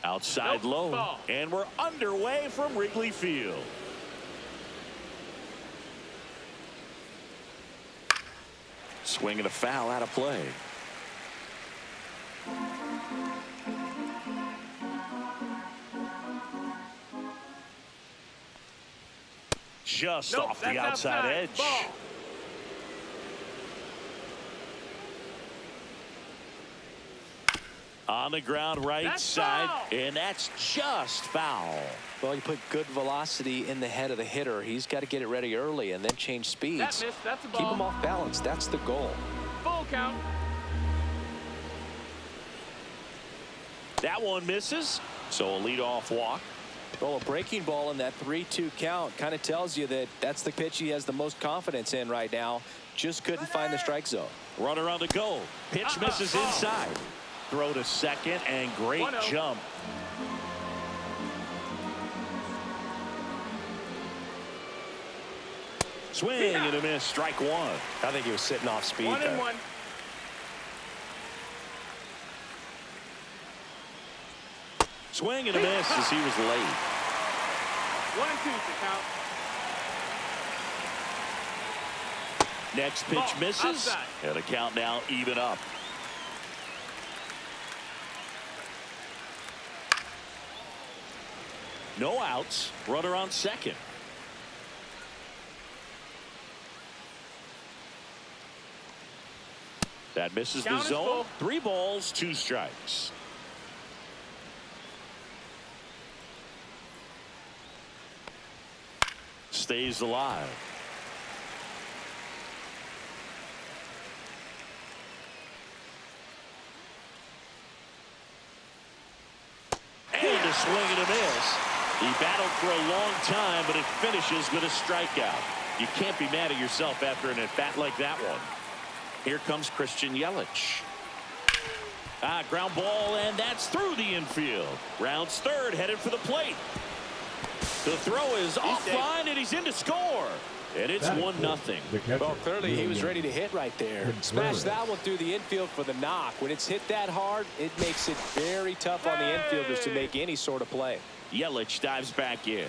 Outside low. Ball. And we're underway from Wrigley Field. Swing and a foul out of play. Just off the outside edge. Ball. On the ground right side, foul. and that's just foul. Well, you put good velocity in the head of the hitter. He's got to get it ready early and then change speeds. That's a ball. Keep him off balance. That's the goal. Full count. That one misses, so a leadoff walk. Well, a breaking ball in that 3-2 count kind of tells you that that's the pitch he has the most confidence in right now. Just couldn't find the strike zone. Runner on the go. Pitch misses inside. Throw to second, and great 1-0. jump. Swing and a miss. Strike one. I think he was sitting off speed 1-1. Swing and a miss as he was late. 1-2 to count. Next pitch Ball. misses. Outside. And the count now even up. No outs. Runner on second. That misses the Count is zone. full. 3 balls, 2 strikes. Stays alive. And a swing and a miss. He battled for a long time, but it finishes with a strikeout. You can't be mad at yourself after an at-bat like that one. Here comes Christian Yelich. Ground ball, and that's through the infield. Rounds third, headed for the plate. The throw is offline, and he's in to score. And it's 1-0. Well, clearly he was ready to hit right there. Smash that one through the infield for the knock. When it's hit that hard, it makes it very tough on the infielders to make any sort of play. Yelich dives back in.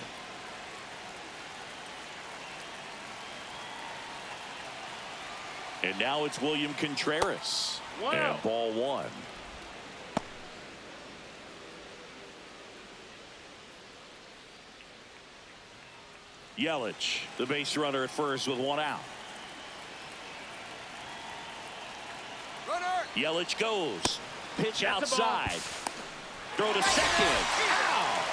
And now it's William Contreras. And ball 1. Yelich, the base runner at first with 1 out. Yelich goes. Pitch outside. Throw to second. Ow!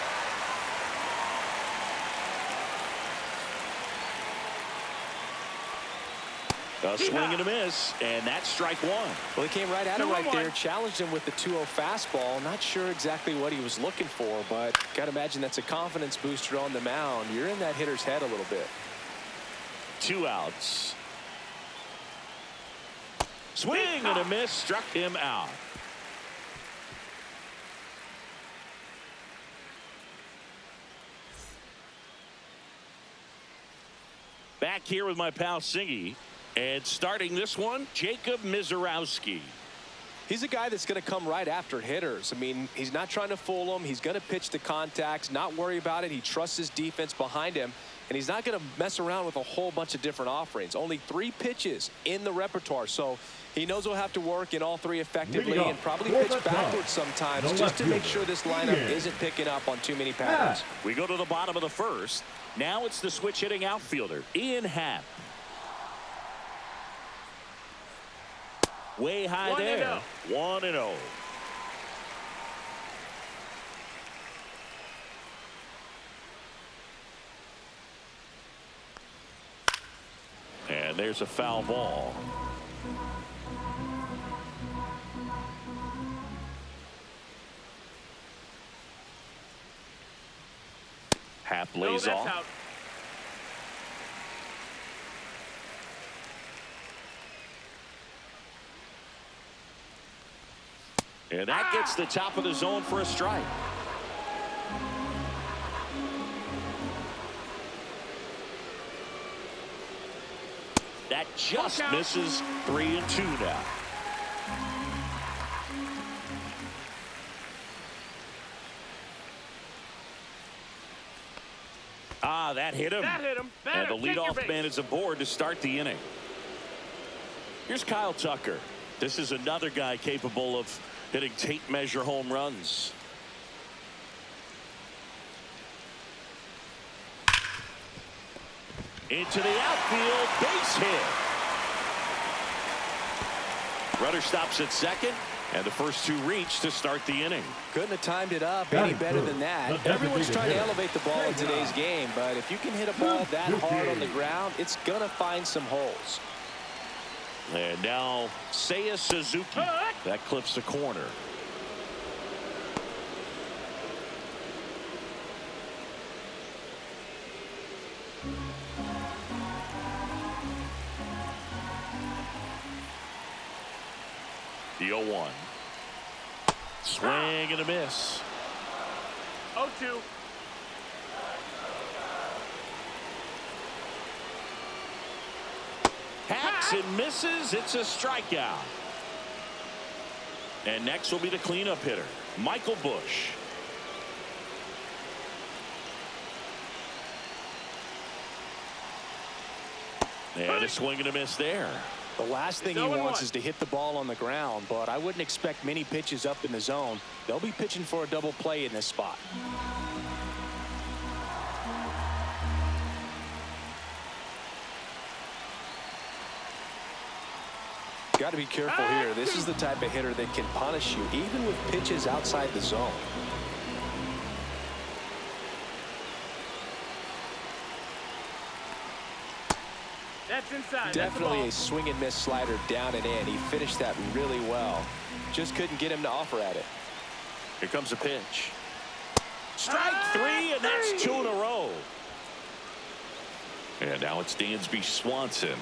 A swing and a miss, and that's strike 1. Well, he came right at him right there, challenged him with the 2-0 fastball. Not sure exactly what he was looking for, but got to imagine that's a confidence booster on the mound. You're in that hitter's head a little bit. 2 outs. Swing and a miss, struck him out. Back here with my pal Singy. And starting this one, Jacob Mizorowski. He's a guy that's going to come right after hitters. I mean, he's not trying to fool them. He's going to pitch the contacts, not worry about it. He trusts his defense behind him, and he's not going to mess around with a whole bunch of different offerings. Only 3 pitches in the repertoire, so he knows he'll have to work in all 3 effectively and probably pitch backwards sometimes just to make sure this lineup isn't picking up on too many patterns. We go to the bottom of the first. Now it's the switch hitting outfielder, Ian Happ. Way high there. 1-0. And there's a foul ball. Happ lays off. Out. And that gets the top of the zone for a strike. That just misses. 3-2 now. Ah, that hit him. That hit him. And Batter, the take your leadoff base. man is aboard to start the inning. Here's Kyle Tucker. This is another guy capable of hitting tape measure home runs. Into the outfield, base hit. Runner stops at second, and the first two reach to start the inning. Couldn't have timed it up any better than that. Everyone's trying to elevate the ball in today's game, but if you can hit a ball that hard on the ground, it's going to find some holes. And now Seiya Suzuki. That clips the corner. The 0-1. Swing and a miss. 0-2. Hacks and misses. It's a strikeout. And next will be the cleanup hitter, Michael Bush. And a swing and a miss there. The last thing he wants is to hit the ball on the ground, but I wouldn't expect many pitches up in the zone. They'll be pitching for a double play in this spot. Got to be careful here. This is the type of hitter that can punish you even with pitches outside the zone. That's inside. Definitely a swing and miss slider down and in. He finished that really well. Just couldn't get him to offer at it. Here comes a pitch. Strike three, and that's two in a row. And now it's Dansby Swanson.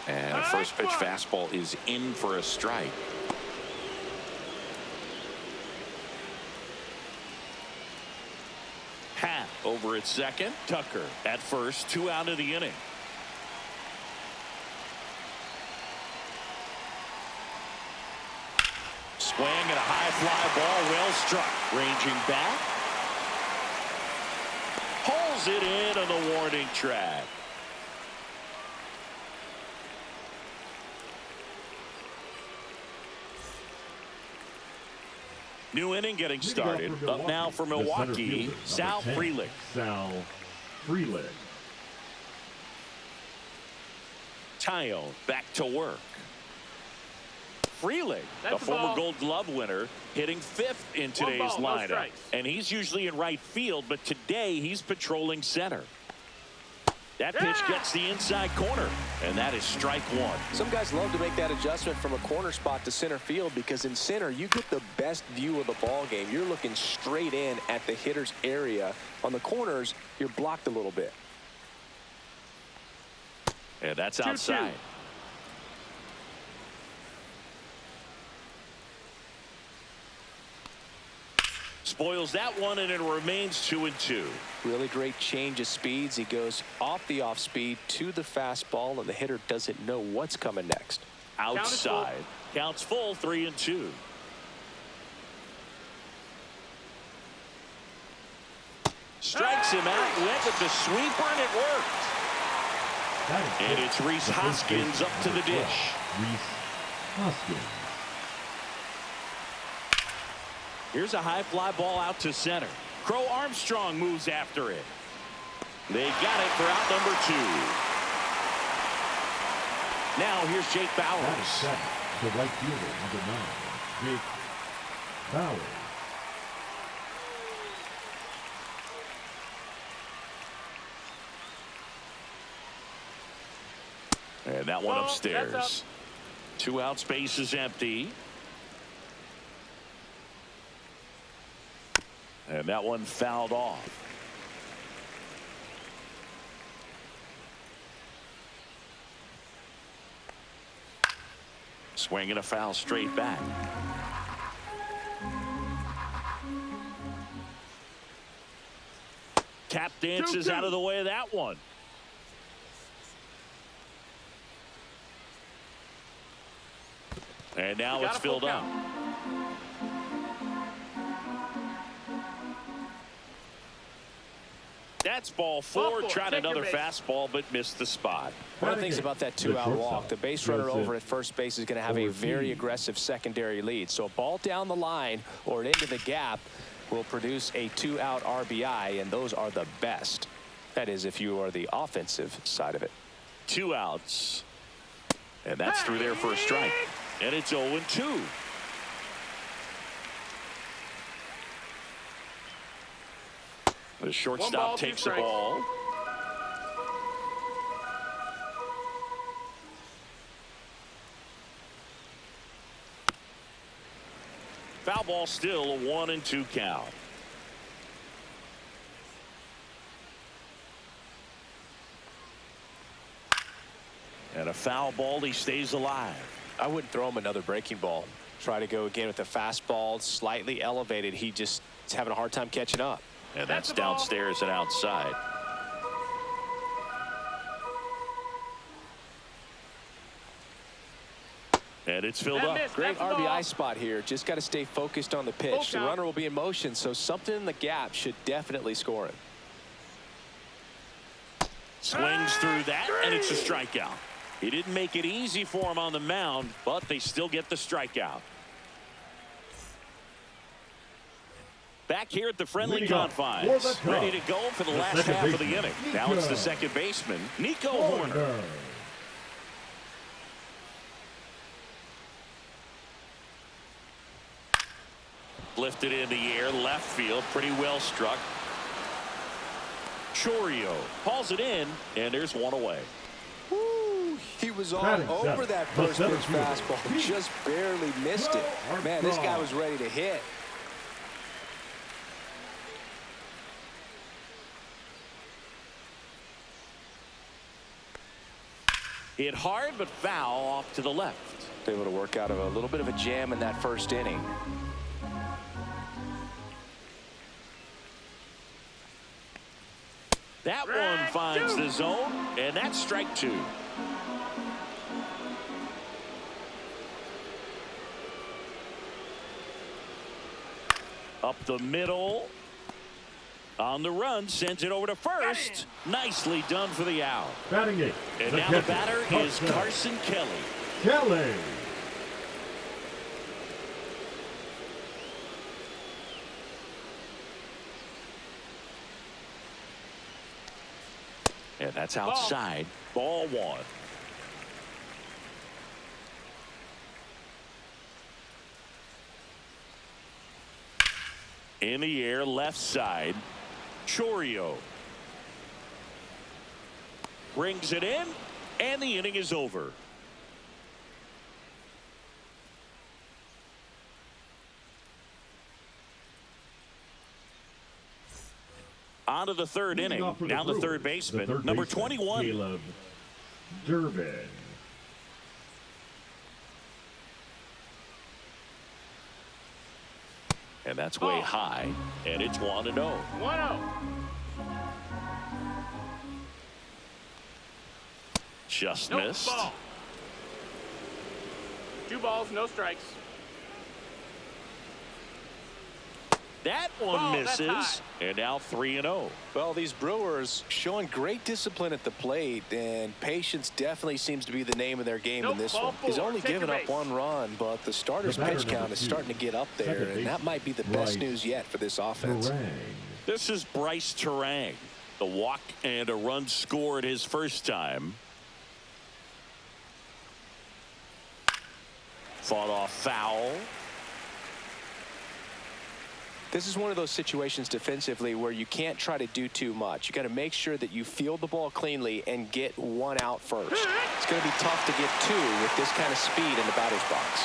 And a first pitch fastball is in for a strike. Pat over at second. Tucker at first. 2 out of the inning. Swing and a high fly ball, well struck. Ranging back. Pulls it in on the warning track. New inning getting started. Up now for Milwaukee, Sal Frelick. Sal Frelick. Tyone back to work. Frelick, a former Gold Glove winner, hitting 5th in today's lineup. And he's usually in right field, but today he's patrolling center. That pitch gets the inside corner, and that is strike one. Some guys love to make that adjustment from a corner spot to center field because in center you get the best view of the ball game. You're looking straight in at the hitter's area. On the corners, you're blocked a little bit. And that's outside. 2-2. Spoils that one, and it remains 2-2. Really great change of speeds. He goes off the off speed to the fastball, and the hitter doesn't know what's coming next. Outside. Counts full, 3-2. Strikes him out, went with the sweeper, and it worked. And it's Rhys Hoskins up to the dish. Rhys Hoskins. Here's a high fly ball out to center. Crow Armstrong moves after it. They got it for out number 2. Now here's Jake That is Bowers. second. The right fielder, number 9, Jake Bowers. And that one That's upstairs. 2 outs, base is empty. And that one fouled off. Swing and a foul straight back. Tap dances out of the way of that one. And now it's filled up. That's ball four. Tried another fastball, but missed the spot. One of the things about that two-out walk, the base runner over at first base is going to have a very aggressive secondary lead. So a ball down the line or into the gap will produce a two-out RBI, and those are the best. That is, if you are the offensive side of it. 2 outs. And that's through there for a strike. And it's 0-2. The shortstop takes the ball. Foul ball, still a 1-2 count. And a foul ball, he stays alive. I wouldn't throw him another breaking ball. Try to go again with the fastball, slightly elevated. He just is having a hard time catching up. And that's downstairs and outside. And it's filled up. Great RBI spot here. Just got to stay focused on the pitch. The runner will be in motion, so something in the gap should definitely score him. Swings through that, and it's a strikeout. He didn't make it easy for him on the mound, but they still get the strikeout. Back here at the friendly confines. Ready to go for the last half of the inning. Now it's the second baseman, Nico Horner. Lifted in the air, left field, pretty well struck. Chourio hauls it in, and there's one away. Woo, he was all over that first pitch fastball, just barely missed it. Man, this guy was ready to hit. Hit hard, but foul off to the left. Able to work out of a little bit of a jam in that first inning. That one finds the zone, and that's strike 2. Up the middle. On the run, sends it over to first. Nicely done for the out. Batting it. And now the batter is Carson Kelly. Kelly. And that's outside. Ball 1. In the air, left side. Chourio brings it in, and the inning is over. On to the third inning. Now the third baseman, number 21. Caleb Durbin. And that's way high, and it's 1-0. 1-0. Just missed. Ball. 2 balls, no strikes. That one misses, and now 3-0. Well, these Brewers showing great discipline at the plate, and patience definitely seems to be the name of their game in this one. He's only given up 1 run, but the starter's pitch count is starting to get up there, and that might be the best news yet for this offense. This is Bryce Terang. The walk and a run scored his first time. Fought off foul. This is one of those situations defensively where you can't try to do too much. You got to make sure that you field the ball cleanly and get 1 out first. It's going to be tough to get 2 with this kind of speed in the batter's box.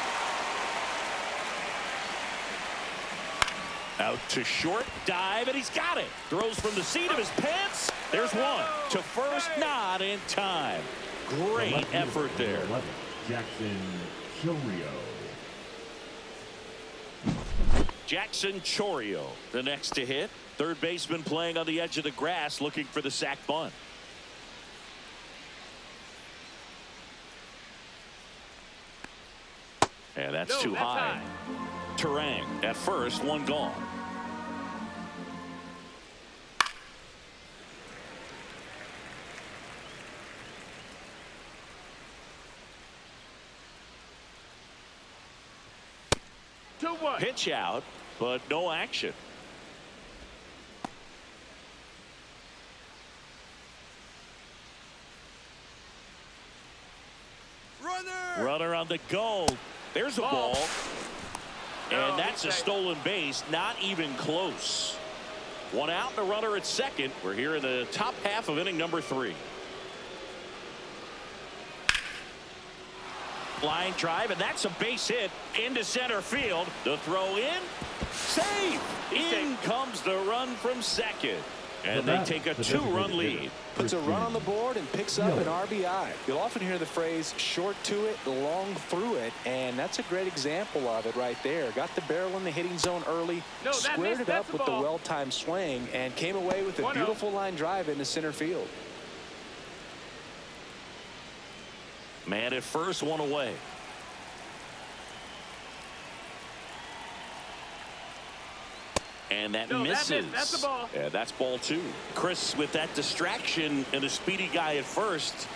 Out to short, dive, and he's got it. Throws from the seat of his pants. There's 1 to first, not in time. Great effort there. Jackson Chourio. Jackson Chourio, the next to hit. Third baseman playing on the edge of the grass, looking for the sac bunt. And that's too high. Terang at first, 1 gone. 2-1. Pitch out, but no action. Runner on the go. There's a ball. No, And that's a stolen base. Not even close. One out and a runner at second. We're here in the top half of inning number 3. Line drive, and that's a base hit into center field. The throw in. Save. In comes the run from second. And they take a 2-run lead. Puts a run on the board and picks up an RBI. You'll often hear the phrase short to it, long through it, and that's a great example of it right there. Got the barrel in the hitting zone early, squared it up with the well-timed swing, and came away with a beautiful line drive into center field. Man at first, one away. And that misses. That's the ball. Yeah, that's ball 2. Chris, with that distraction and a speedy guy at first,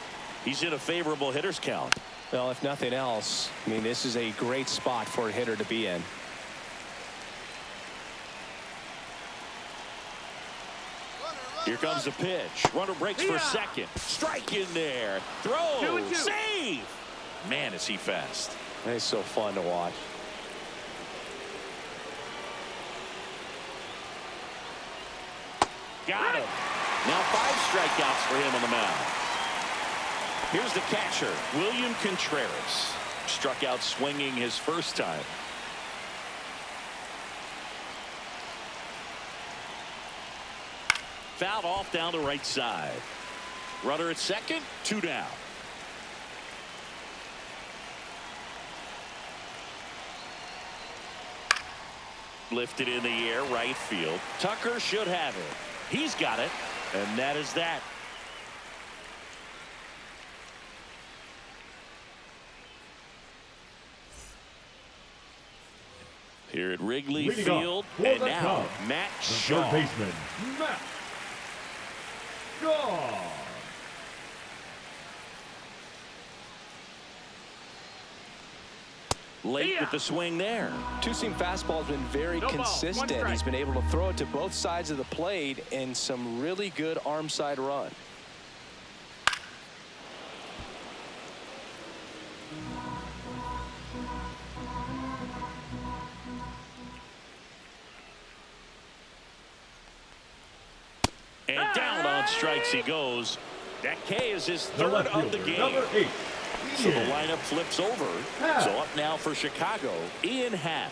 he's in a favorable hitter's count. Well, if nothing else, I mean, this is a great spot for a hitter to be in. Here comes the pitch. Runner breaks for second. Strike in there. Throw. 2-2. Save. Man, is he fast. He's so fun to watch. Got him. Now 5 strikeouts for him on the mound. Here's the catcher, William Contreras. Struck out swinging his first time. Fouled off down the right side. Runner at second, 2 down. Lifted in the air, right field. Tucker should have it. He's got it, and that is that. Here at Wrigley Field, and now Matt Shaw. Third baseman, Matt Shaw. Late with the swing there. Two-seam fastball has been very consistent. He's been able to throw it to both sides of the plate in some really good arm side run. And down on strikes he goes. That K is his third of the game. Number 8. So the lineup flips over. So up now for Chicago, Ian Happ.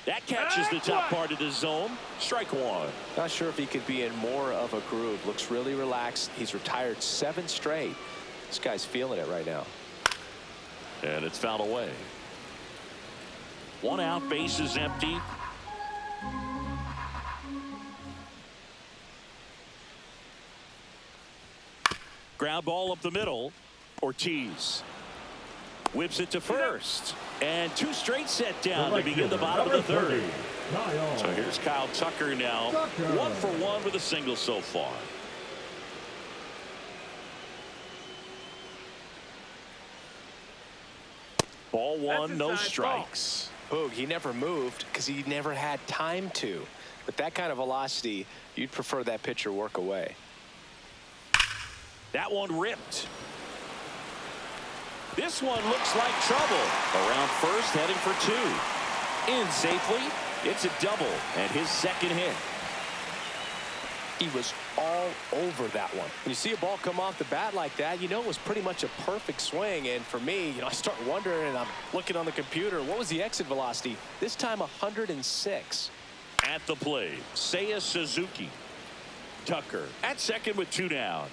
That catches the top part of the zone. Strike 1. Not sure if he could be in more of a groove. Looks really relaxed. He's retired 7 straight. This guy's feeling it right now. And it's fouled away. 1 out, base is empty. Ground ball up the middle. Ortiz whips it to first. And 2 straight set down to begin the bottom of the 3rd. So here's Kyle Tucker now. 1 for 1 with a single so far. Ball 1, no strikes. Boog, he never moved because he never had time to. With that kind of velocity, you'd prefer that pitcher work away. That one ripped. This one looks like trouble. Around first, heading for 2. In safely. It's a double and his second hit. He was all over that one. When you see a ball come off the bat like that, you know it was pretty much a perfect swing. And for me, I start wondering, and I'm looking on the computer, what was the exit velocity? This time 106. At the plate, Seiya Suzuki. Tucker at second with 2 down.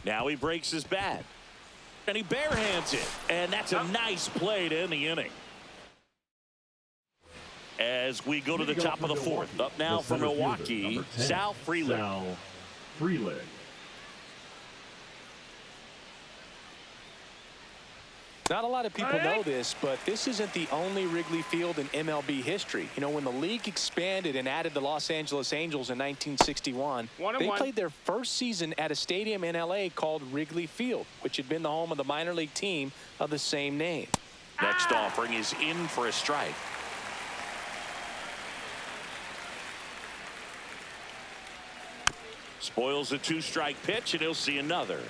Now he breaks his bat. And he barehands it. And that's a nice play to end the inning. As we go to the top of the 4th. Up now for Milwaukee, Sal Frelick. Sal Frelick. Not a lot of people know this, but this isn't the only Wrigley Field in MLB history. You know, when the league expanded and added the Los Angeles Angels in 1961, they played their first season at a stadium in L.A. called Wrigley Field, which had been the home of the minor league team of the same name. Next offering is in for a strike. Spoils a two-strike pitch, and he'll see another.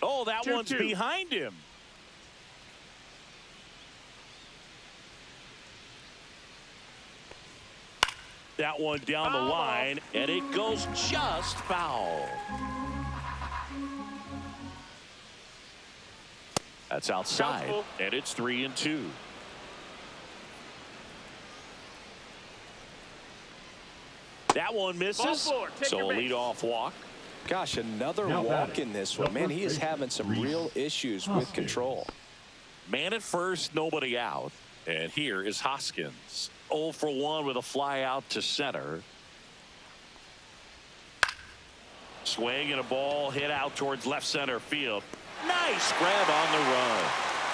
Oh, that one's behind him. That one down the line, and it goes just foul. That's outside, and it's 3-2. That one misses, so a leadoff walk. Gosh, another walk in this one. Man, he is having some real issues with control. Man at first, nobody out. And here is Hoskins. 0 for 1 with a fly out to center. Swing and a ball hit out towards left center field. Nice grab on the run.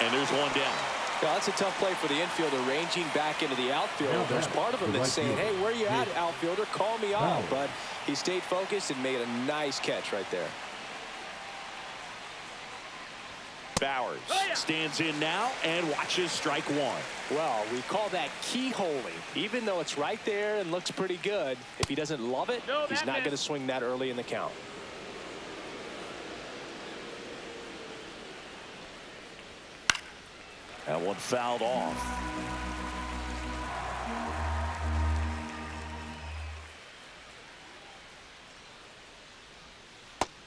And there's one down. Yeah, that's a tough play for the infielder, ranging back into the outfield. There's part of him that's saying, hey, where you at, outfielder? Call me out. But he stayed focused and made a nice catch right there. Bowers stands in now and watches strike one. Well, we call that keyholing. Even though it's right there and looks pretty good, if he doesn't love it, he's not going to swing that early in the count. That one fouled off.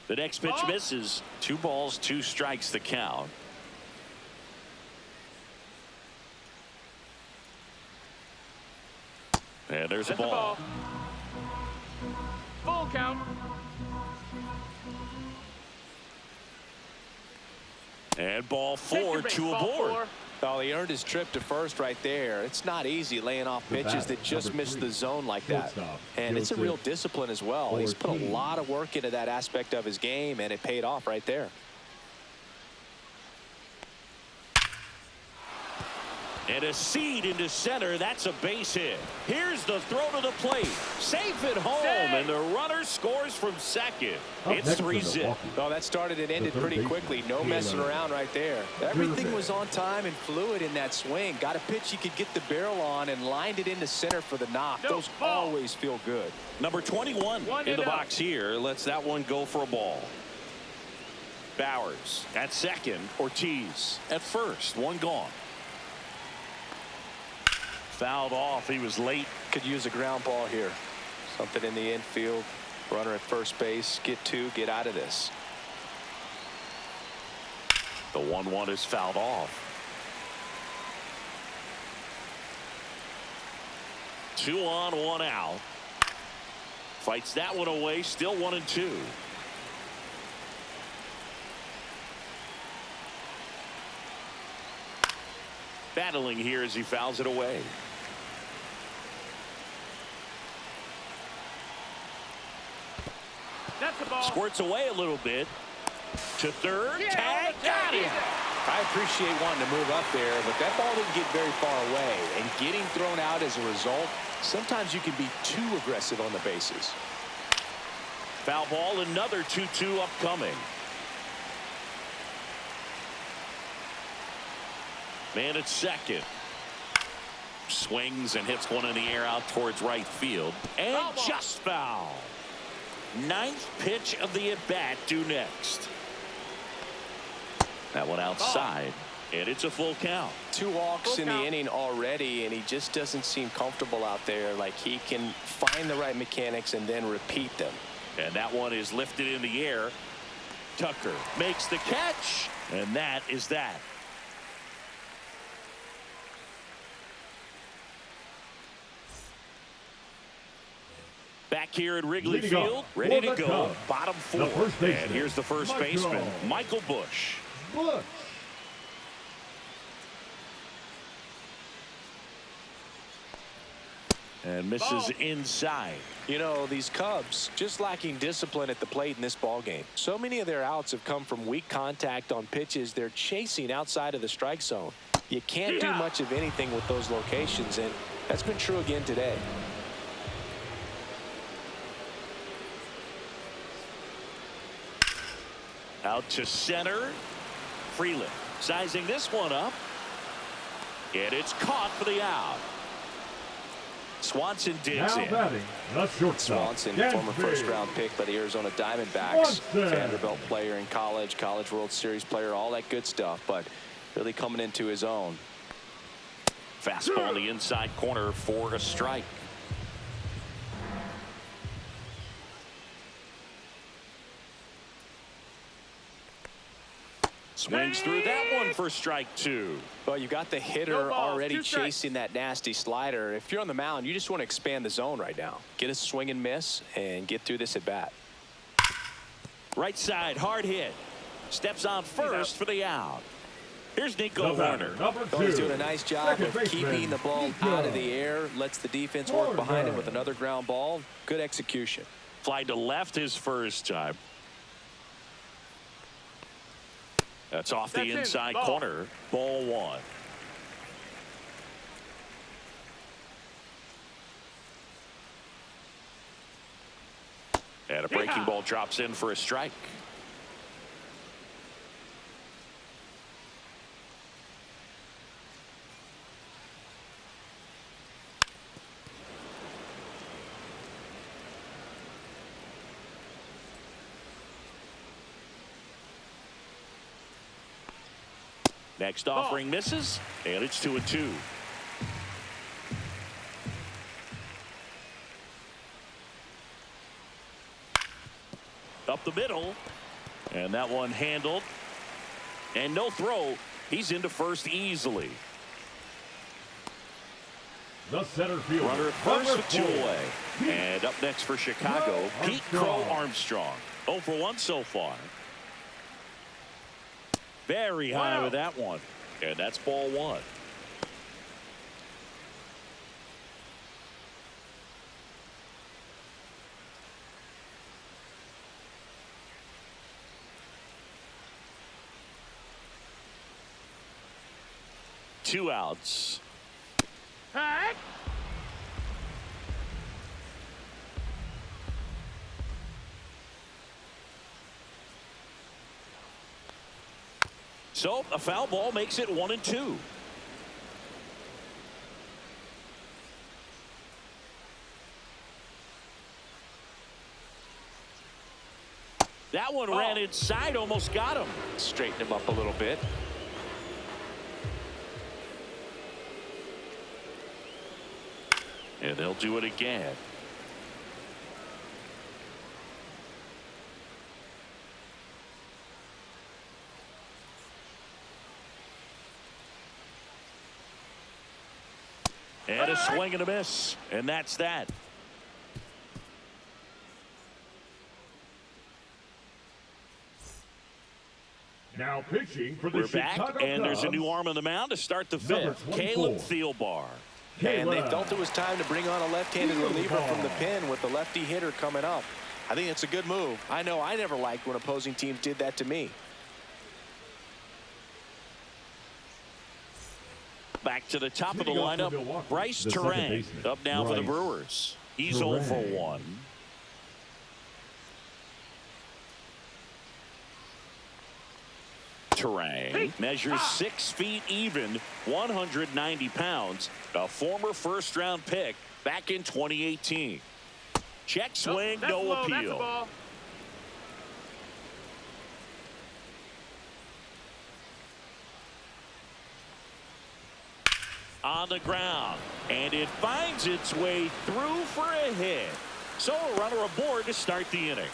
The next pitch misses. 2 balls, 2 strikes the count. And there's a ball. Full count. And ball 4, 2 aboard. Oh, he earned his trip to first right there. It's not easy laying off pitches that just miss the zone like that. And it's a real discipline as well. He's put a lot of work into that aspect of his game, and it paid off right there. And a seed into center. That's a base hit. Here's the throw to the plate. Safe at home, and the runner scores from second. It's 3-0. Oh, that started and ended pretty quickly. No messing around right there. Everything was on time and fluid in that swing. Got a pitch he could get the barrel on and lined it into center for the knock. Those always feel good. Number 21 in the box here lets that one go for a ball. Bowers at second. Ortiz at first. One gone. Fouled off. He was late. Could use a ground ball here. Something in the infield. Runner at first base. Get 2. Get out of this. The 1-1 is fouled off. 2 on, 1 out. Fights that one away. Still 1-2. Battling here as he fouls it away. That's the ball. Squirts away a little bit. To third. Tag. Got him. I appreciate wanting to move up there, but that ball didn't get very far away. And getting thrown out as a result, sometimes you can be too aggressive on the bases. Foul ball. Another 2-2 upcoming. Man at second. Swings and hits one in the air out towards right field. And just foul. 9th pitch of the at-bat due next. That one outside. And it's a full count. 2 walks in the inning already, and he just doesn't seem comfortable out there. Like he can find the right mechanics and then repeat them. And that one is lifted in the air. Tucker makes the catch. And that is that. Back here at Wrigley Field, ready to go. Bottom 4. And here's the first baseman, Michael Busch. And misses inside. You know, these Cubs just lacking discipline at the plate in this ball game. So many of their outs have come from weak contact on pitches they're chasing outside of the strike zone. You can't do much of anything with those locations, and that's been true again today. Out to center. Freeland sizing this one up. And it's caught for the out. Swanson digs in. Batting, the shortstop. Swanson, former first-round pick by the Arizona Diamondbacks. Vanderbilt player in college, College World Series player, all that good stuff, but really coming into his own. Fastball in the inside corner for a strike. Swings through that one for strike 2. Well, you got the hitter already chasing that nasty slider. If you're on the mound, you just want to expand the zone right now. Get a swing and miss and get through this at bat. Right side, hard hit. Steps on first for the out. Here's Nico Warner. He's doing a nice job of keeping the ball out of the air. Lets the defense work behind him with another ground ball. Good execution. Fly to left his first time. That's off the inside corner. Ball 1. And a breaking ball drops in for a strike. Next offering misses, and it's 2-2. Up the middle, and that one handled. And no throw. He's into first easily. The center fielder. Runner at first with 2 away. And up next for Chicago, Pete Crow Armstrong. 0 for 1 so far. Very high with that one. And that's ball 1. Two outs. So a foul ball makes it 1-2. That one ran inside, almost got him. Straighten him up a little bit. And they'll do it again. And a swing and a miss. And that's that. Now pitching for the We're back, Chicago and there's a Cubs. new arm on the mound to start the 5th. Caleb Thielbar. And they felt it was time to bring on a left-handed reliever from the pen with the lefty hitter coming up. I think it's a good move. I know I never liked when opposing teams did that to me. Back to the top of the lineup, Bryce Terang up now for the Brewers. He's 0 for 1. Terang measures 6 feet even, 190 pounds, a former first-round pick back in 2018. Check swing, no appeal. On the ground, and it finds its way through for a hit. So a runner aboard to start the inning.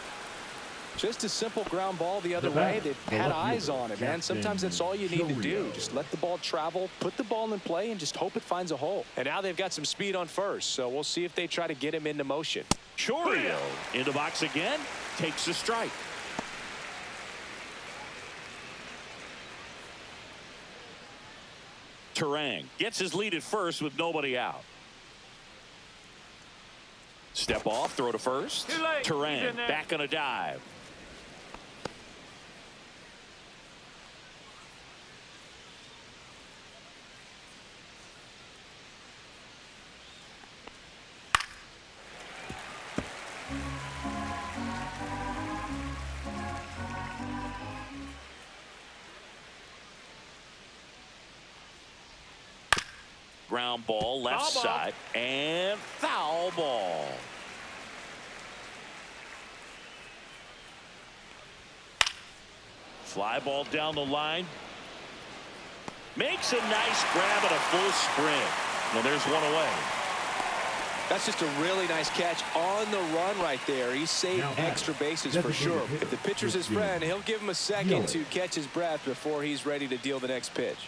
Just a simple ground ball the other way. They've had eyes on it, man. Sometimes that's all you need to do. Just let the ball travel, put the ball in play, and just hope it finds a hole. And now they've got some speed on first, so we'll see if they try to get him into motion. Chorio in the box again, takes a strike. Terang gets his lead at first with nobody out. Step off, throw to first. Too late. Turan He's in there. back on a dive. Ground ball, left Foul ball. side, and foul ball. Fly ball down the line. Makes a nice grab at a full sprint. Well, there's one away. That's just a really nice catch on the run right there. He saved Now extra bases that's for a sure. good hit. If the pitcher's his Good deal. friend, he'll give him a second Yellow. to catch his breath before he's ready to deal the next pitch.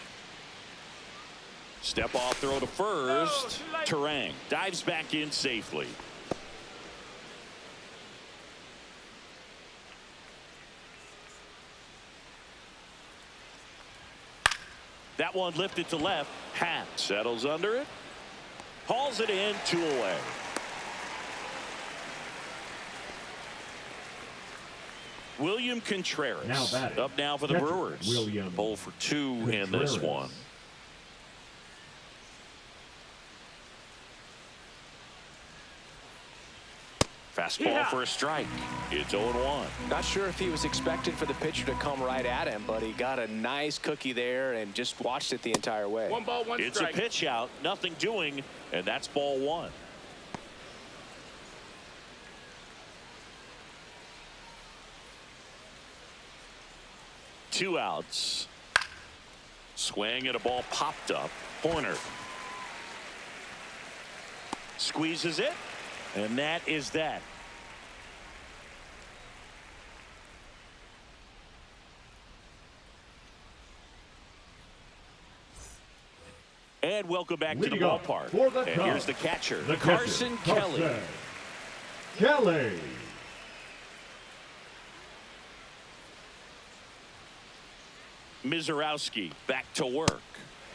Step off, throw to first. No, too Turang dives back in safely. That one lifted to left. Hat settles under it. Hauls it in, 2 away. William Contreras Now batting. up now for the Catcher, Brewers. William 0 for 2 in this Contreras. one. Fastball Yeah. for a strike. It's 0-1. Not sure if he was expecting for the pitcher to come right at him, but he got a nice cookie there and just watched it the entire way. 1 ball, 1 It's strike. a pitch out, nothing doing, and that's ball 1. Two outs. Swing and a ball popped up. Horner squeezes it, and that is that. And welcome back to the Leading off ballpark. for the And Cubs, here's the catcher, the Carson catcher, Kelly. Carson Kelly. Mizorowski back to work.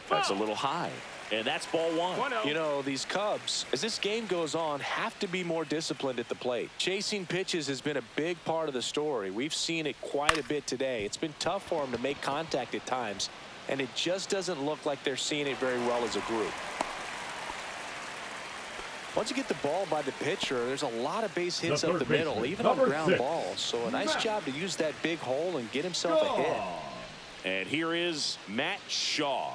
That's a little high. And that's ball 1. 1-0. You know, these Cubs, as this game goes on, have to be more disciplined at the plate. Chasing pitches has been a big part of the story. We've seen it quite a bit today. It's been tough for them to make contact at times, and it just doesn't look like they're seeing it very well as a group. Once you get the ball by the pitcher, there's a lot of base hits The up the third middle, baseman, even on number ground 6. balls. So a nice Matt job to use that big hole and get himself a hit. And here is Matt Shaw.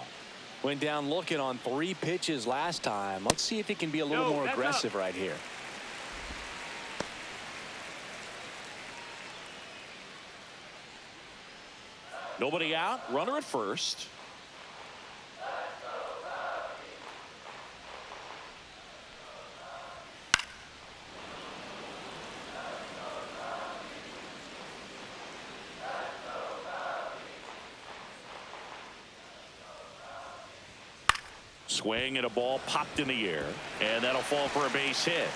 Went down looking on 3 pitches last time. Let's see if he can be a little No, more that's aggressive right here. Nobody out. Runner at first. Swing and a ball popped in the air, and that'll fall for a base hit.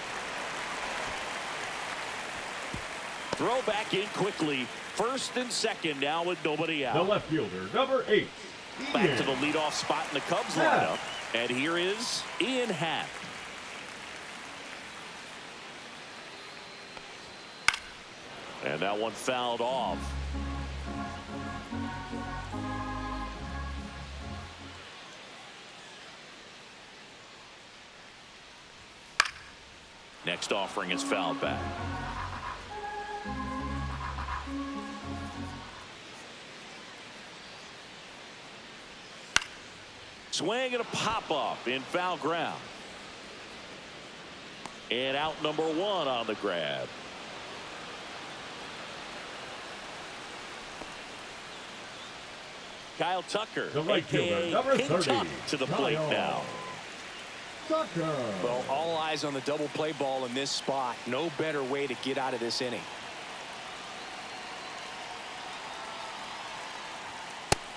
Throw back in quickly. First and second now with nobody The out. left fielder, number 8. Back to Ian. the leadoff spot in the Cubs Happ. lineup. And here is Ian Happ. And that one fouled off. Next offering is fouled back. Swing and a pop up in foul ground. And out number 1 on the grab. Kyle Tucker, The right fielder, a.k.a. number King 30, Tuck, to the plate Kyle now. Tucker. Well, all eyes on the double play ball in this spot. No better way to get out of this inning.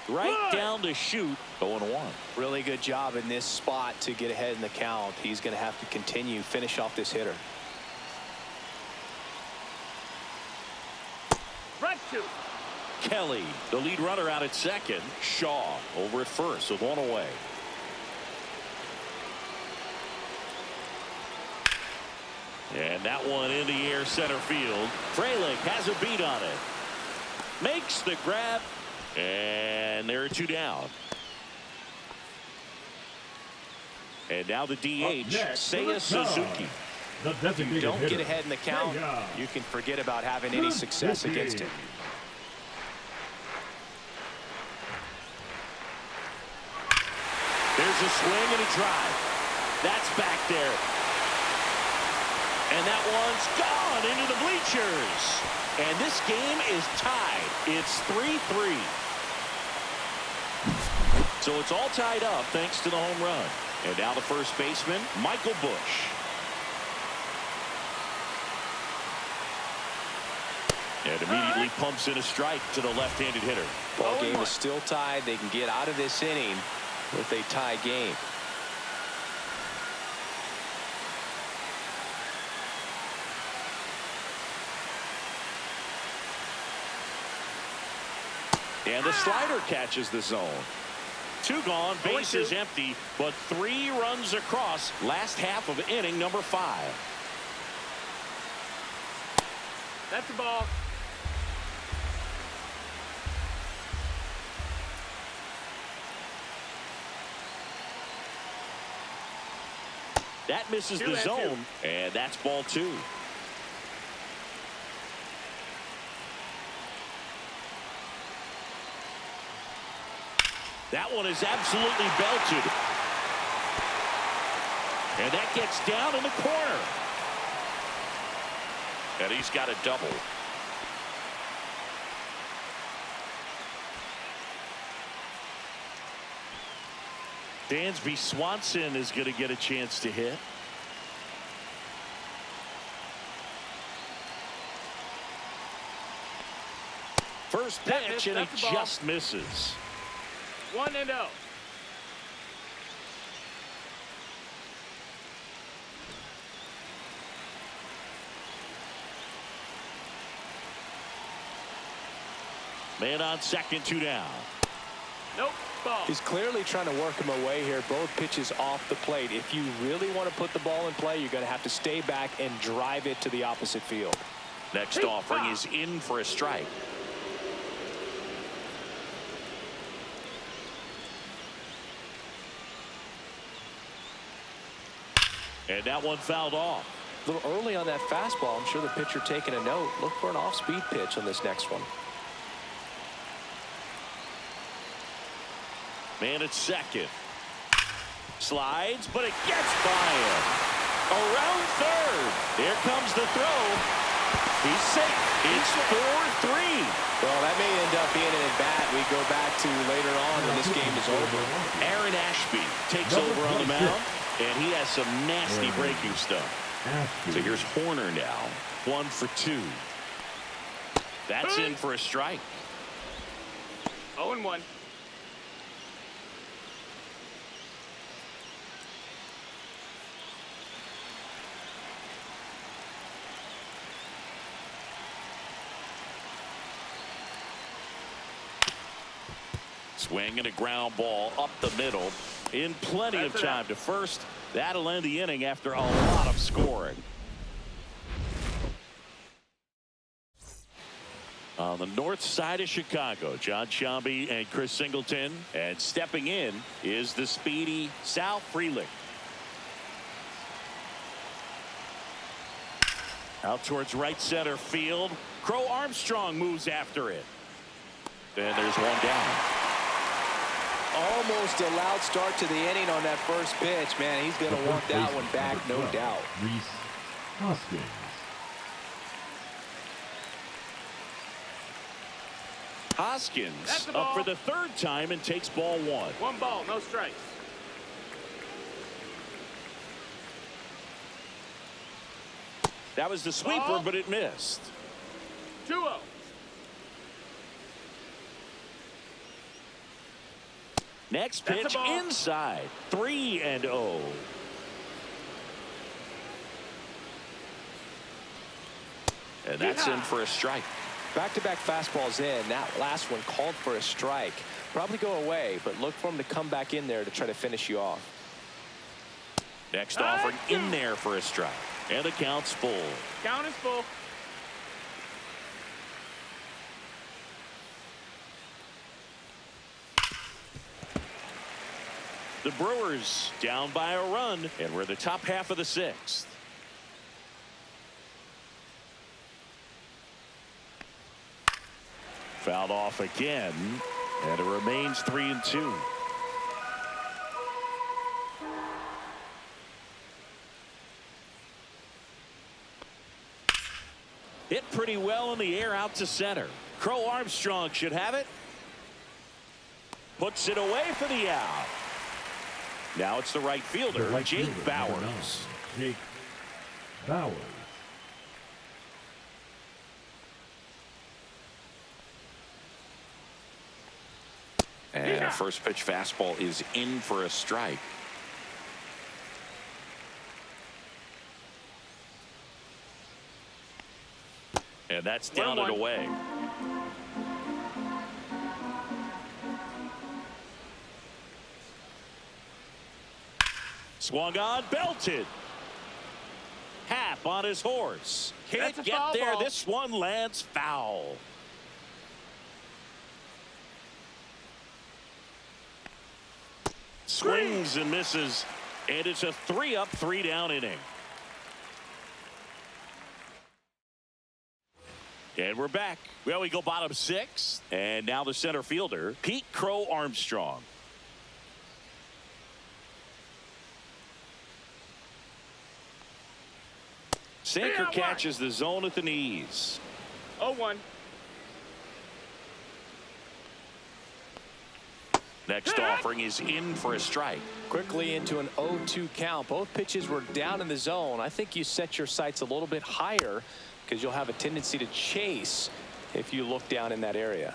Right down to shoot. 0-1. Really good job in this spot to get ahead in the count. He's going to have to continue, finish off this hitter. Front 2. Kelly, the lead runner out at second. Shaw over at first with 1 away. And that one in the air center field. Frelick has a beat on it. Makes the grab. And there are two down. And now the DH, Seiya Suzuki. If you don't get ahead in the count, you can forget about having any success against him. There's a swing and a drive. That's back there. And that one's gone into the bleachers. And this game is tied. It's 3-3. So it's all tied up thanks to the home run. And now the first baseman, Michael Busch. And immediately pumps in a strike to the left-handed hitter. Ball game is still tied. They can get out of this inning with a tie game. And the slider catches the zone. Two gone, base is empty, but 3 runs across. Last half of inning number 5. That's the ball. That misses the zone, and that's ball 2. That one is absolutely belted. And that gets down in the corner. And he's got a double. Dansby Swanson is going to get a chance to hit. First pitch, and he just misses. 1-0. Man on second, 2 down. Nope. Ball. He's clearly trying to work him away here. Both pitches off the plate. If you really want to put the ball in play, you're going to have to stay back and drive it to the opposite field. Next offering is in for a strike. And that one fouled off. A little early on that fastball. I'm sure the pitcher taking a note. Look for an off-speed pitch on this next one. Man at second. Slides, but it gets by him. Around third. Here comes the throw. He's safe. It's 4-3. Well, that may end up being an at-bat we go back to later on when this game is over. Aaron Ashby takes over on the mound, and he has some nasty breaking stuff. So here's Horner now. 1 for 2. That's in for a strike. 0-1. Swing and a ground ball up the middle in plenty of time to first. That'll end the inning after a lot of scoring. On the north side of Chicago, John Sciambi and Chris Singleton, and stepping in is the speedy Sal Frelick. Out towards right center field. Crow Armstrong moves after it. And there's one down. Almost a loud start to the inning on that first pitch. Man, he's going to want that one back, no doubt. Rhys Hoskins. Hoskins up for the 3rd time and takes ball 1. 1 ball, no strikes. That was the sweeper, but it missed. 2-0. Next pitch inside. 3-0. And that's in for a strike. Back-to-back fastballs in. That last one called for a strike. Probably go away, but look for him to come back in there to try to finish you off. Next offering in there for a strike. And the count's full. Count is full. The Brewers down by a run, and we're in the top half of the sixth. Fouled off again, and it remains 3-2. Hit pretty well in the air out to center. Crow Armstrong should have it. Puts it away for the out. Now it's the right fielder, Jake Bauers. Jake Bauers. And first pitch fastball is in for a strike. And that's down and away. Swung on, belted. Happ on his horse. Can't get there. This one lands foul. Swings and misses, and it's a 3-up, 3-down inning. And we're back. Well, we go bottom six, and now the center fielder, Pete Crow Armstrong. Sinker catches the zone at the knees. 0-1. Next offering is in for a strike. Quickly into an 0-2 count. Both pitches were down in the zone. I think you set your sights a little bit higher because you'll have a tendency to chase if you look down in that area.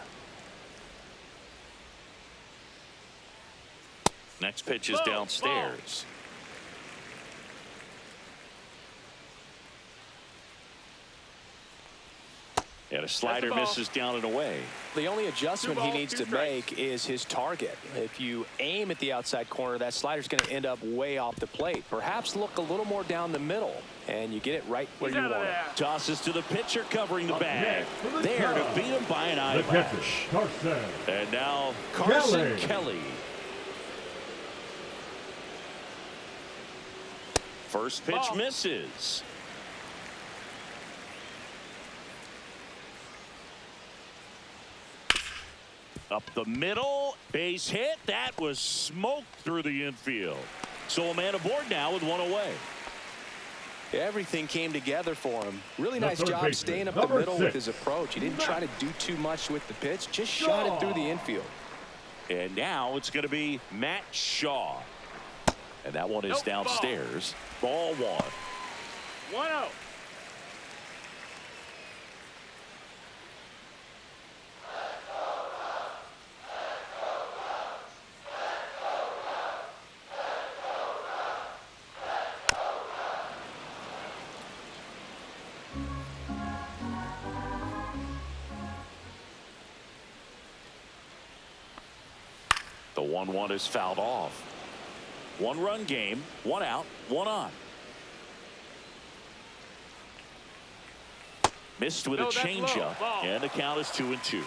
Next pitch is downstairs. And a slider misses down and away. The only adjustment he needs to make is his target. If you aim at the outside corner, that slider's going to end up way off the plate. Perhaps look a little more down the middle, and you get it right where you want it. Tosses to the pitcher covering the bag. There to beat him by an eyelash. And now Carson Kelly. First pitch misses. Up the middle, base hit. That was smoked through the infield. So a man aboard now with one away. Everything came together for him. Really nice job staying up the middle with his approach. He didn't try to do too much with the pitch, just shot it through the infield. And now it's going to be Matt Shaw. And that one is downstairs. Ball one. 1-0. The 1-1 is fouled off. One-run game, one out, one on. Missed with a changeup, and the count is 2-2.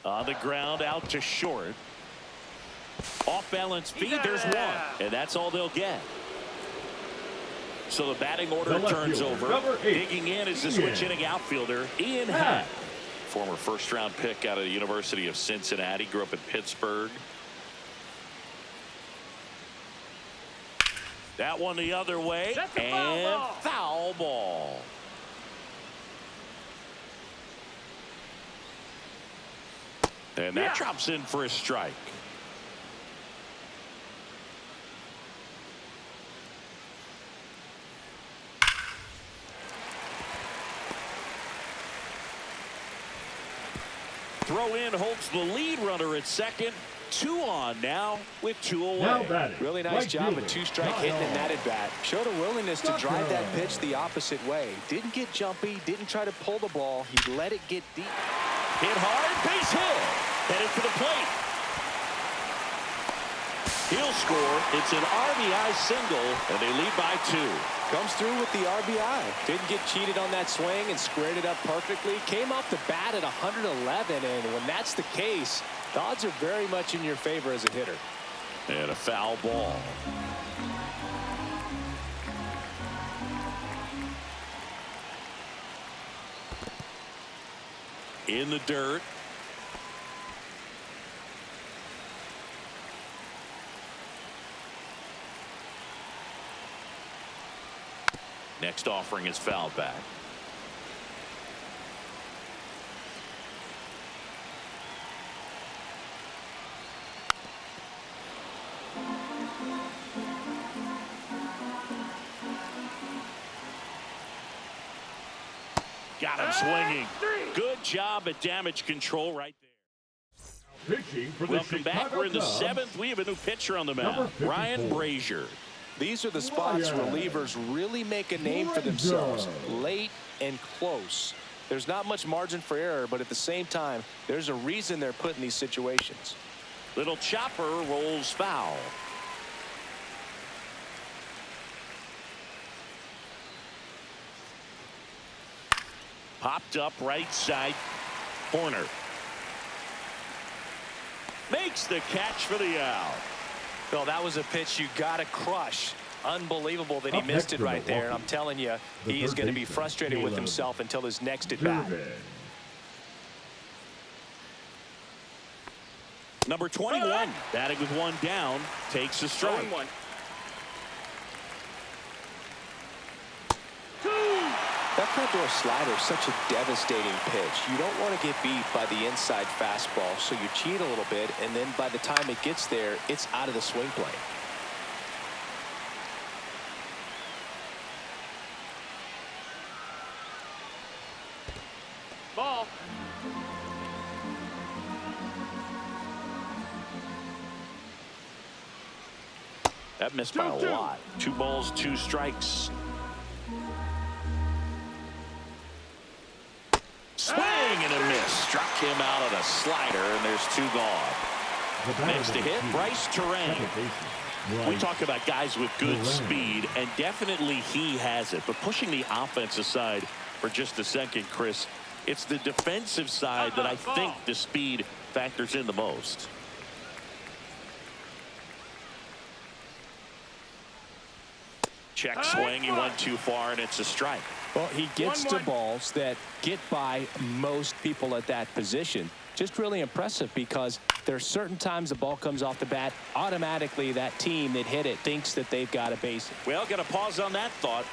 On the ground, out to short. Off balance feed, there's one, and that's all they'll get. So the batting order turns over. Digging in is the switch hitting outfielder, Ian Happ. Former first-round pick out of the University of Cincinnati. Grew up in Pittsburgh. That one the other way. And foul ball. And that drops in for a strike. Throw in holds the lead runner at second. 2 on now with 2 away. Really nice job of 2-strike hitting in that at bat. Showed a willingness to drive that pitch the opposite way. Didn't get jumpy, didn't try to pull the ball. He let it get deep. Hit hard, base hit. Headed for the plate. He'll score. It's an RBI single, and they lead by 2. Comes through with the RBI. Didn't get cheated on that swing and squared it up perfectly. Came off the bat at 111, and when that's the case, the odds are very much in your favor as a hitter. And a foul ball. In the dirt. Next offering is fouled back. Got him swinging. Good job at damage control right there. Welcome back. We're in the 7th. We have a new pitcher on the mound, Ryan Brazier. These are the spots relievers really make a name for themselves. Late and close. There's not much margin for error, but at the same time, there's a reason they're put in these situations. Little chopper rolls foul. Popped up right side corner. Makes the catch for the out. Well, that was a pitch you got to crush. Unbelievable that he missed it right there. And I'm telling you, he is going to be frustrated with himself until his next at bat. Number 21, batting with 1 down, takes a strike. 1-1. That front door slider is such a devastating pitch. You don't want to get beat by the inside fastball, so you cheat a little bit, and then by the time it gets there, it's out of the swing plane. Ball. That missed by a lot. 2 balls, 2 strikes. Swing and a miss. Struck him out on a slider, and there's 2 gone. Next to hit, Bryce Terrain. We talk about guys with good speed, and definitely he has it. But pushing the offense aside for just a second, Chris, it's the defensive side that I think the speed factors in the most. Check swing. He went too far, and it's a strike. Well, he gets to balls that get by most people at that position. Just really impressive because there are certain times the ball comes off the bat, automatically that team that hit it thinks that they've got a base. Well, got to pause on that thought.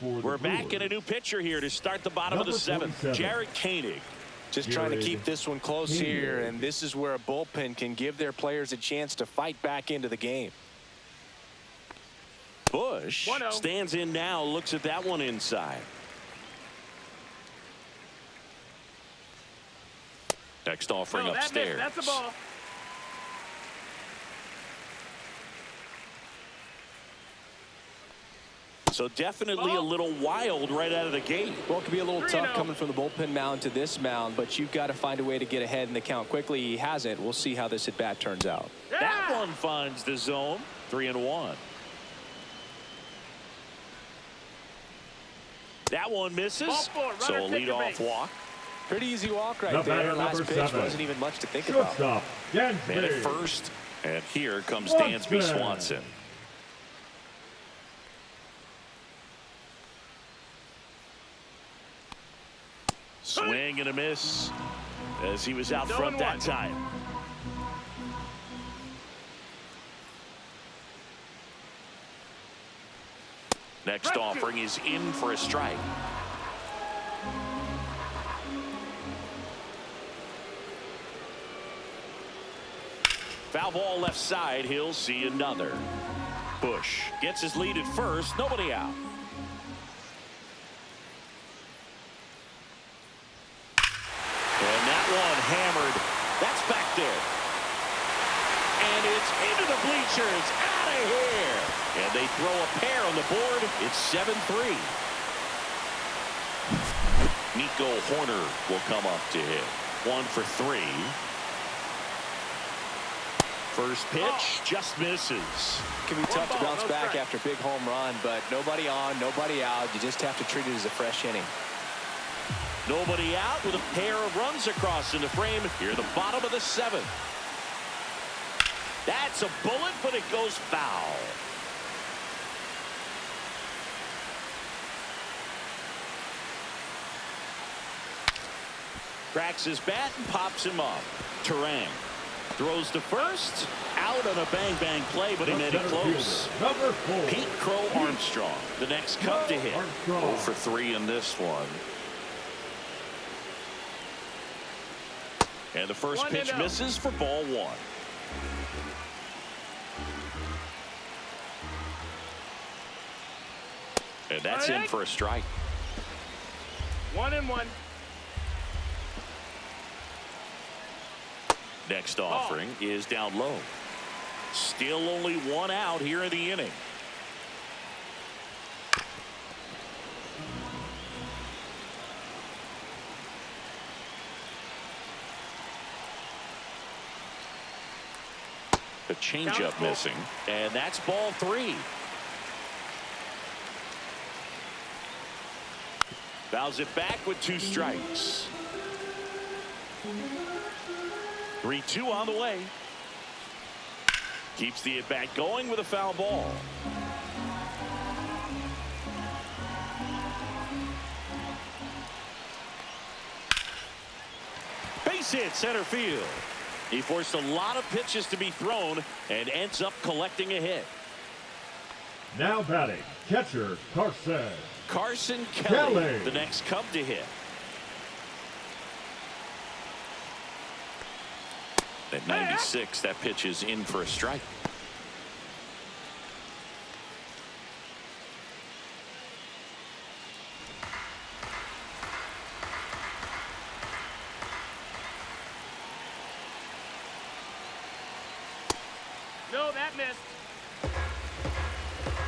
We're back in a new pitcher here to start the bottom of the 7th. Jared Koenig. Just trying to keep this one close here, and this is where a bullpen can give their players a chance to fight back into the game. Bush stands in now, looks at that one inside. Next offering upstairs. That's a ball. So definitely a little wild right out of the gate. Well, it could be a little tough coming from the bullpen mound to this mound, but you've got to find a way to get ahead in the count quickly. He hasn't. We'll see how this at bat turns out. That one finds the zone. 3-1. That one misses. So a leadoff walk. Pretty easy walk right there. Last pitch wasn't even much to think about. Man at first. And here comes Dansby Swanson. Swing and a miss as he was out front that time. Next offering is in for a strike. Foul ball left side. He'll see another. Bush gets his lead at first. Nobody out. And that one hammered. That's back there. And it's into the bleachers. Out of here. And they throw a pair on the board. It's 7-3. Nico Horner will come up to hit. 1 for 3. First pitch just misses. It can be tough to bounce back after a big home run, but nobody on, nobody out. You just have to treat it as a fresh inning. Nobody out with a pair of runs across in the frame here, the bottom of the 7th. That's a bullet, but it goes foul. Cracks his bat and pops him up. Turang throws to first. Out on a bang-bang play, but he made it close. Number 4. Pete Crow Armstrong, the next Cub to hit. 0 for 3 in this one. And the first pitch misses for ball 1. And that's in for a strike. 1-1. Next offering is down low. Still only 1 out here in the inning. The changeup missing, and that's ball 3. Fouls it back with 2 strikes. 3-2 on the way. Keeps the at-bat going with a foul ball. Base hit center field. He forced a lot of pitches to be thrown and ends up collecting a hit. Now batting, catcher Carson. Carson Kelly, the next Cub to hit. At 96, that pitch is in for a strike. No, that missed.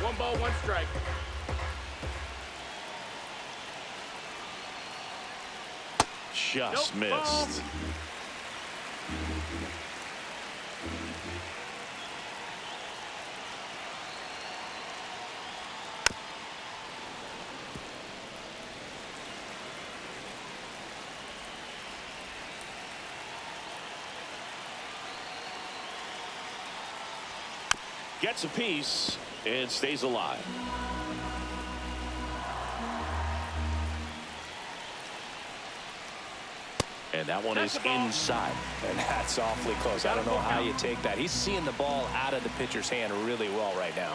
1 ball, 1 strike. Just missed. Gets a piece and stays alive. And that one is inside. And that's awfully close. I don't know how you take that. He's seeing the ball out of the pitcher's hand really well right now.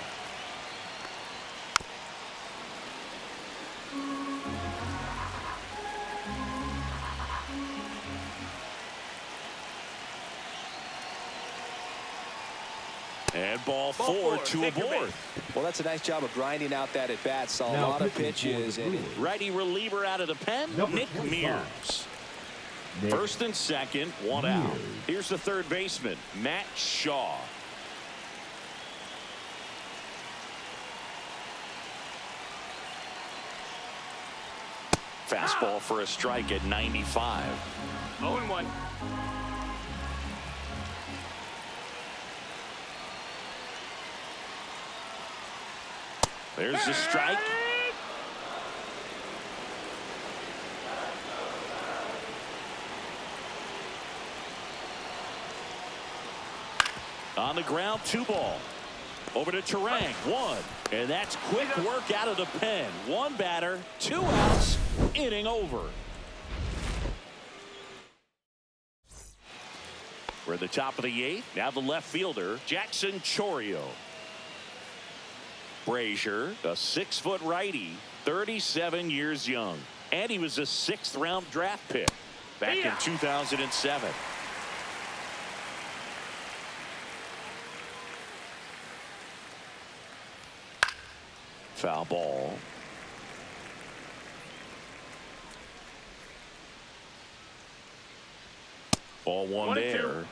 And ball 4 to aboard. Well, that's a nice job of grinding out that at bat. Saw a lot of pitches. Righty reliever out of the pen, Nick Mears. First and second, 1 out. Here's the third baseman, Matt Shaw. Fastball for a strike at 95. 0-1. There's the strike. On the ground, 2 ball. Over to Turang, 1. And that's quick work out of the pen. 1 batter, 2 outs, inning over. We're at the top of the 8th. Now the left fielder, Jackson Chourio. Brazier, a 6-foot righty, 37 years young. And he was a 6th-round draft pick back in 2007. Foul ball. Ball 1 there.